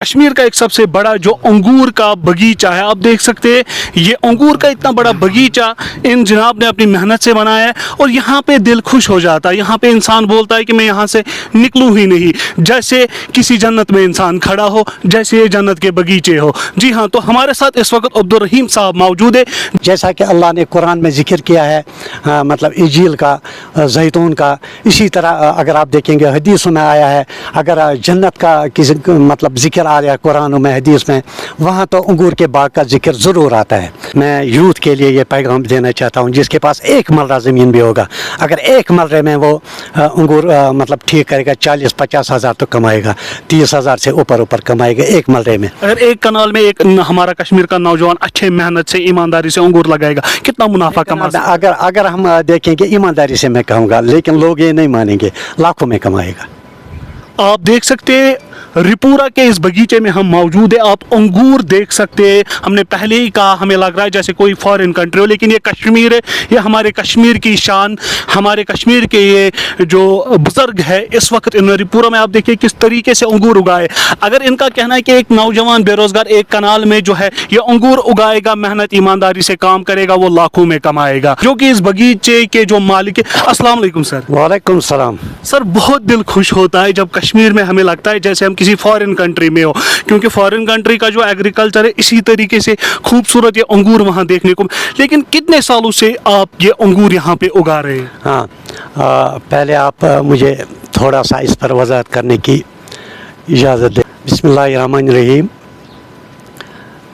कश्मीर का एक सबसे बड़ा जो अंगूर का बगीचा है, आप देख सकते हैं ये अंगूर का इतना बड़ा बगीचा इन जनाब ने अपनी मेहनत से बनाया है और यहाँ पे दिल खुश हो जाता है। यहाँ पे इंसान बोलता है कि मैं यहाँ से निकलूँ ही नहीं, जैसे किसी जन्नत में इंसान खड़ा हो, जैसे ये जन्नत के बगीचे हो। जी हाँ, तो हमारे साथ इस वक्त अब्दुल रहीम साहब मौजूद है। जैसा कि अल्लाह ने कुरान में जिक्र किया है मतलब इंजील का, जैतून का, इसी तरह अगर आप देखेंगे हदीसों में आया है, अगर जन्नत का किसी मतलब जिक्र आ रहा है कुरान में, हदीस में, वहाँ तो अंगूर के बाग का जिक्र ज़रूर आता है। मैं यूथ के लिए ये पैगाम देना चाहता हूँ, जिसके पास एक मरला ज़मीन भी होगा, अगर एक मरले में वो अंगूर मतलब ठीक करेगा, 40-50 हज़ार तो कमाएगा, 30 हज़ार से ऊपर कमाएगा एक मरले में। अगर एक कनाल में एक हमारा कश्मीर का नौजवान अच्छे मेहनत से ईमानदारी से अंगूर लगाएगा, कितना मुनाफा कमा सकता है? अगर हम देखेंगे ईमानदारी से मैं कहूँगा, लेकिन लोग ये नहीं मानेंगे, लाखों में कमाएगा। आप देख सकते हैं रिपूरा के इस बगीचे में हम मौजूद है। आप अंगूर देख सकते हैं। हमने पहले ही कहा हमें लग रहा है जैसे कोई फॉरेन कंट्री हो, लेकिन ये कश्मीर है, ये हमारे कश्मीर की शान, हमारे कश्मीर के ये जो बुजुर्ग है इस वक्त इन रिपूरा में आप देखिए किस तरीके से अंगूर उगाए। अगर इनका कहना है कि एक नौजवान बेरोजगार एक कनाल में जो है ये अंगूर उगाएगा, मेहनत ईमानदारी से काम करेगा, वो लाखों में कमाएगा। जो कि इस बगीचे के जो मालिक है। अस्सलाम वालेकुम सर। वालेकुम सलाम। सर बहुत दिल खुश होता है जब कश्मीर में हमें लगता है जैसे हम किसी फॉरेन कंट्री में हो, क्योंकि फॉरेन कंट्री का जो एग्रीकल्चर है इसी तरीके से खूबसूरत ये अंगूर वहाँ देखने को। लेकिन कितने सालों से आप ये अंगूर यहाँ पे उगा रहे हैं? हाँ, पहले आप मुझे थोड़ा सा इस पर वजाहत करने की इजाज़त दें। बिस्मिल्लाहिर्रहमानिर्रहीम।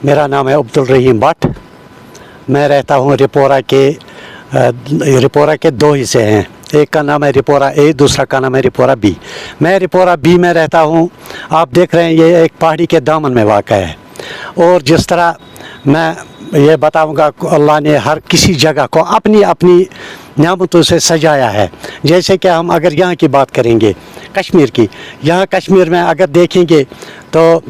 मेरा नाम है अब्दुल रहीम भट्ट। मैं रहता हूँ रिपोरा के दो हिस्से हैं, एक का नाम है रिपोरा ए, दूसरा का नाम है रिपोरा बी। मैं रिपोरा बी में रहता हूँ। आप देख रहे हैं ये एक पहाड़ी के दामन में वाक़ है, और जिस तरह मैं ये बताऊँगा अल्लाह ने हर किसी जगह को अपनी अपनी नियामतों से सजाया है। जैसे कि हम अगर यहाँ की बात करेंगे कश्मीर की, यहाँ कश्मीर में अगर देखेंगे तो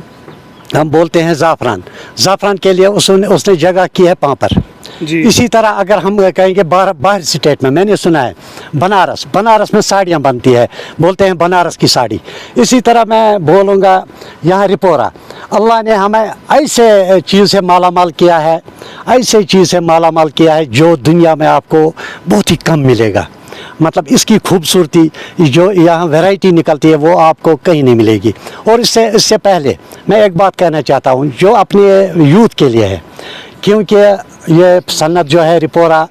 हम बोलते हैं ज़ाफ़रान के लिए उसने जगह की है पाँपर। इसी तरह अगर हम कहेंगे बाहर स्टेट में, मैंने सुना है बनारस में साड़ियाँ बनती है, बोलते हैं बनारस की साड़ी। इसी तरह मैं बोलूँगा यहाँ रिपोरा, अल्लाह ने हमें ऐसे चीज़ से मालामाल किया है, ऐसे चीज़ से मालामाल किया है जो दुनिया में आपको बहुत ही कम मिलेगा। मतलब इसकी खूबसूरती जो यहाँ वैरायटी निकलती है वो आपको कहीं नहीं मिलेगी। और इससे पहले मैं एक बात कहना चाहता हूँ जो अपने यूथ के लिए है, क्योंकि ये सन्नत जो है रिपोरा,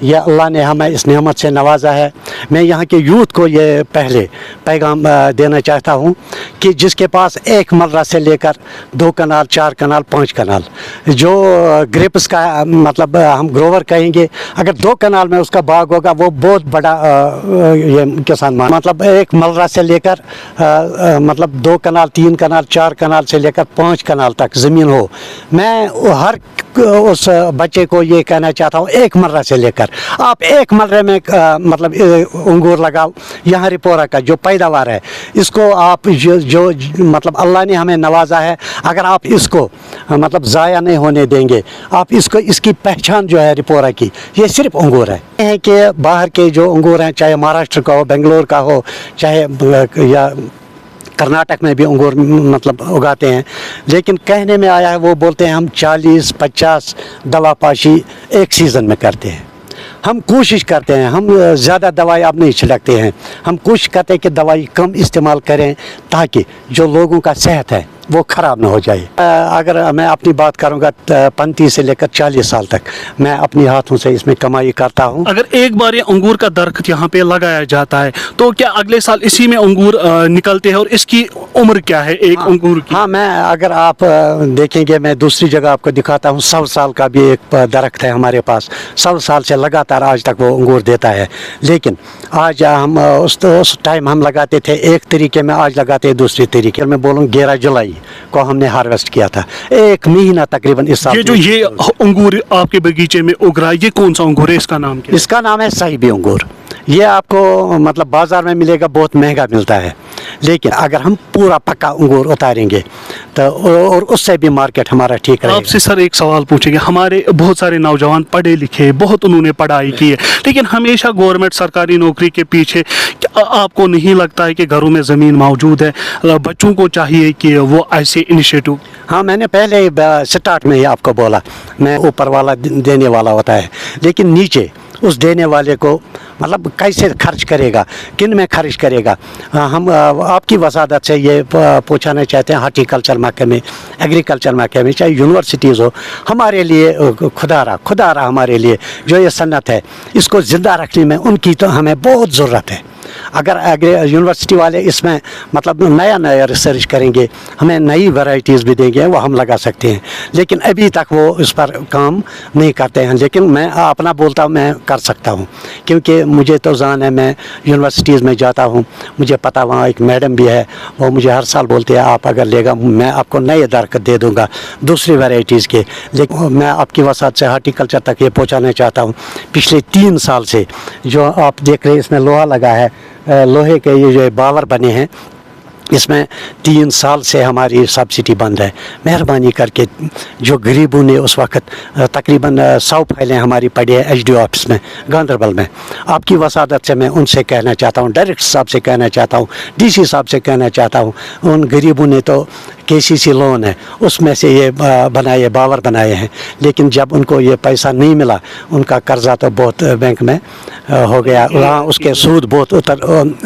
ये अल्लाह ने हमें इस नेमत से नवाजा है। मैं यहाँ के यूथ को ये पहले पैगाम देना चाहता हूँ कि जिसके पास एक मरला से लेकर 2 कनाल, 4 कनाल, 5 कनाल, जो ग्रेप्स का मतलब हम ग्रोवर कहेंगे, अगर 2 कनाल में उसका बाग होगा वो बहुत बड़ा ये किसान मतलब एक मरला से लेकर मतलब 2 कनाल, 3 कनाल, 4 कनाल से लेकर 5 कनाल तक ज़मीन हो। मैं हर उस बच्चे को ये कहना चाहता हूँ एक मर्रा से लेकर आप एक मर्रे में मतलब अंगूर लगाओ। यहाँ रिपोरा का जो पैदावार है इसको आप जो मतलब अल्लाह ने हमें नवाजा है, अगर आप इसको मतलब ज़ाया नहीं होने देंगे, आप इसकी पहचान जो है रिपोरा की, ये सिर्फ अंगूर है कि बाहर के जो अंगूर हैं, चाहे महाराष्ट्र का हो, बेंगलोर का हो, चाहे या कर्नाटक में भी अंगूर मतलब उगाते हैं, लेकिन कहने में आया है वो बोलते हैं हम 40-50 दवा पाशी एक सीज़न में करते हैं। हम कोशिश करते हैं, हम ज़्यादा दवाई अब नहीं छिड़कते हैं, हम कोशिश करते हैं कि दवाई कम इस्तेमाल करें ताकि जो लोगों का सेहत है वो ख़राब ना हो जाए। अगर मैं अपनी बात करूँगा 35 से लेकर 40 साल तक मैं अपने हाथों से इसमें कमाई करता हूँ। अगर एक बार ये अंगूर का दरख्त यहाँ पे लगाया जाता है तो क्या अगले साल इसी में अंगूर निकलते हैं, और इसकी उम्र क्या है एक अंगूर की? हाँ, मैं अगर आप देखेंगे मैं दूसरी जगह आपको दिखाता हूँ, 100 साल का भी एक दरख्त है हमारे पास, 100 साल से लगातार आज तक वो अंगूर देता है। लेकिन आज हम उस टाइम हम लगाते थे एक तरीके में, आज लगाते हैं दूसरी तरीके में। बोलूँ 11 जुलाई को हमने हार्वेस्ट किया था, 1 महीना तकरीबन इस साल। ये अंगूर आपके बगीचे में उग रहा है, ये कौन सा अंगूर है, इसका नाम क्या है? इसका नाम है साहिबी अंगूर। ये आपको मतलब बाज़ार में मिलेगा, बहुत महंगा मिलता है, लेकिन अगर हम पूरा पक्का अंगूर उतारेंगे तो और उससे भी मार्केट हमारा ठीक रहेगा। आपसे सर एक सवाल पूछेंगे, हमारे बहुत सारे नौजवान पढ़े लिखे, बहुत उन्होंने पढ़ाई की है, लेकिन हमेशा गवर्नमेंट सरकारी नौकरी के पीछे, आपको नहीं लगता है कि घरों में ज़मीन मौजूद है, बच्चों को चाहिए कि वो ऐसे इनिशिएटिव? हाँ, मैंने पहले स्टार्ट में ही आपको बोला, मैं ऊपर वाला देने वाला होता है, लेकिन नीचे उस देने वाले को मतलब कैसे खर्च करेगा, किन में खर्च करेगा। हम आपकी वसादत से ये पूछना चाहते हैं, हार्टिकल्चर महकमे, एग्रीकल्चर महकमे, चाहे यूनिवर्सिटीज़ हो, हमारे लिए खुदारा हमारे लिए जो ये सन्नत है, इसको ज़िंदा रखने में उनकी तो हमें बहुत ज़रूरत है। अगर यूनिवर्सिटी वाले इसमें मतलब नया रिसर्च करेंगे, हमें नई वैरायटीज़ भी देंगे, वो हम लगा सकते हैं, लेकिन अभी तक वो इस पर काम नहीं करते हैं। लेकिन मैं अपना बोलता हूँ, मैं कर सकता हूँ, क्योंकि मुझे तो जान है, मैं यूनिवर्सिटीज़ में जाता हूँ, मुझे पता, वहाँ एक मैडम भी है, वो मुझे हर साल बोलते हैं आप अगर लेगा मैं आपको नए दरख्त दे दूँगा दूसरी वैरायटीज़ के। लेकिन मैं आपकी वसात से हार्टिकल्चर तक ये पहुँचाना चाहता हूँ, पिछले 3 साल से जो आप देख रहे हैं इसमें लोहा लगा है, लोहे के ये जो बावर बने हैं, इसमें 3 साल से हमारी सब्सिडी बंद है। मेहरबानी करके जो गरीबों ने उस वक्त तकरीबन 100 फाइलें हमारी पड़ी है एचडीओ ऑफिस में गांधरबल में, आपकी वसादत से मैं उनसे कहना चाहता हूँ, डायरेक्टर साहब से कहना चाहता हूँ, डीसी साहब से कहना चाहता हूँ, उन गरीबों ने तो केसीसी लोन है उसमें से ये बनाए बावर बनाए हैं, लेकिन जब उनको ये पैसा नहीं मिला, उनका कर्जा तो बहुत बैंक में हो गया, वहाँ उसके सूद बहुत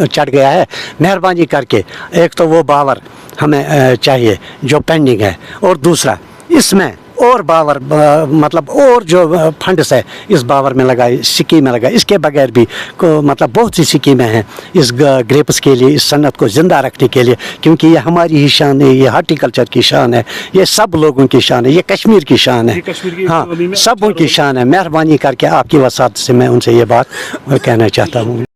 चढ़ गया है। मेहरबानी करके एक तो वो बावर हमें चाहिए जो पेंडिंग है, और दूसरा इसमें और बावर मतलब और जो फंड्स है इस बावर में लगाए, स्कीम में लगाए, इसके बगैर भी को मतलब बहुत सी स्कीमें हैं इस ग्रेप्स के लिए, इस सन्नत को ज़िंदा रखने के लिए, क्योंकि ये हमारी ही शान है, ये हार्टिकल्चर की शान है, ये सब लोगों की शान है, ये कश्मीर की शान है, हाँ सबों की शान है। मेहरबानी करके आपकी वसात से मैं उनसे ये बात कहना चाहता हूँ।